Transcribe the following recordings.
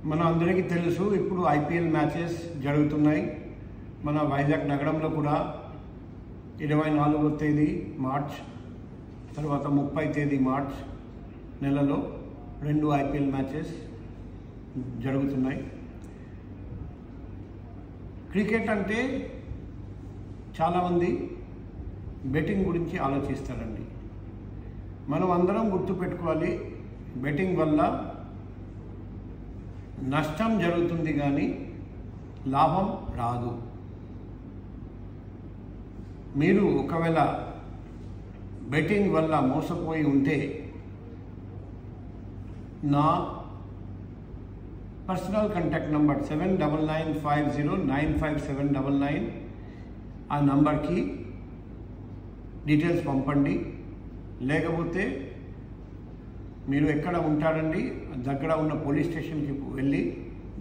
మన అందరికీ తెలుసు ఇప్పుడు ఐపీఎల్ మ్యాచెస్ జరుగుతున్నాయి. మన వైజాగ్ నగరంలో కూడా 24వ తేదీ మార్చ్ తర్వాత 30వ తేదీ మార్చ్ నెలలో 2 ఐపీఎల్ మ్యాచెస్ జరుగుతున్నాయి. క్రికెట్ అంటే చాలామంది బెట్టింగ్ గురించి ఆలోచిస్తారండి. మనం అందరం గుర్తుపెట్టుకోవాలి, బెట్టింగ్ వల్ల నష్టం జరుగుతుంది కానీ లాభం రాదు. మీరు ఒకవేళ బెట్టింగ్ వల్ల మోసపోయి ఉంటే నా పర్సనల్ కాంటాక్ట్ నంబర్ 7995095799 ఆ నంబర్కి డీటెయిల్స్ పంపండి. లేకపోతే మీరు ఎక్కడ ఉంటారండి దగ్గర ఉన్న పోలీస్ స్టేషన్కి వెళ్ళి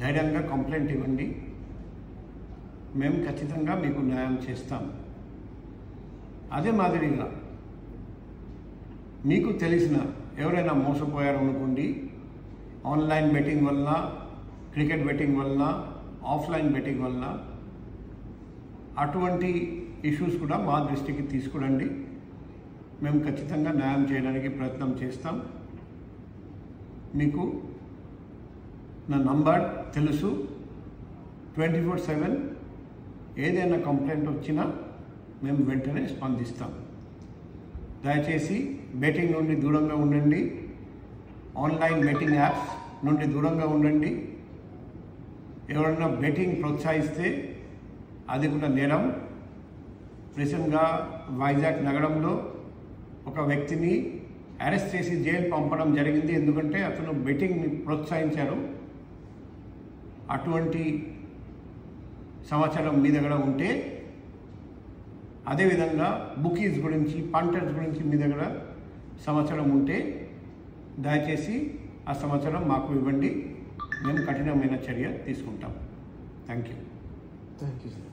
ధైర్యంగా కంప్లైంట్ ఇవ్వండి. మేము ఖచ్చితంగా మీకు న్యాయం చేస్తాం. అదే మాదిరిగా మీకు తెలిసిన ఎవరైనా మోసపోయారు అనుకోండి, ఆన్లైన్ బెట్టింగ్ వలన, క్రికెట్ బెట్టింగ్ వలన, ఆఫ్లైన్ బెట్టింగ్ వలన, అటువంటి ఇష్యూస్ కూడా మా దృష్టికి తీసుకురండి. మేము ఖచ్చితంగా న్యాయం చేయడానికి ప్రయత్నం చేస్తాం. మీకు నా నంబర్ తెలుసు. 24/7 ఏదైనా కంప్లైంట్ వచ్చినా మేము వెంటనే స్పందిస్తాం. దయచేసి బెట్టింగ్ నుండి దూరంగా ఉండండి. ఆన్లైన్ బెట్టింగ్ యాప్స్ నుండి దూరంగా ఉండండి. ఎవరైనా బెట్టింగ్ ప్రోత్సహిస్తే అది కూడా నేరం. రీసెంట్గా వైజాగ్ నగరంలో ఒక వ్యక్తిని అరెస్ట్ చేసి జైలు పంపడం జరిగింది. ఎందుకంటే అతను బెట్టింగ్ని ప్రోత్సహించారు. అటువంటి సమాచారం మీ దగ్గర ఉంటే, అదేవిధంగా బుకీస్ గురించి, పంటర్స్ గురించి మీ దగ్గర సమాచారం ఉంటే దయచేసి ఆ సమాచారం మాకు ఇవ్వండి. మేము కఠినమైన చర్య తీసుకుంటాం. Thank you. Thank you sir.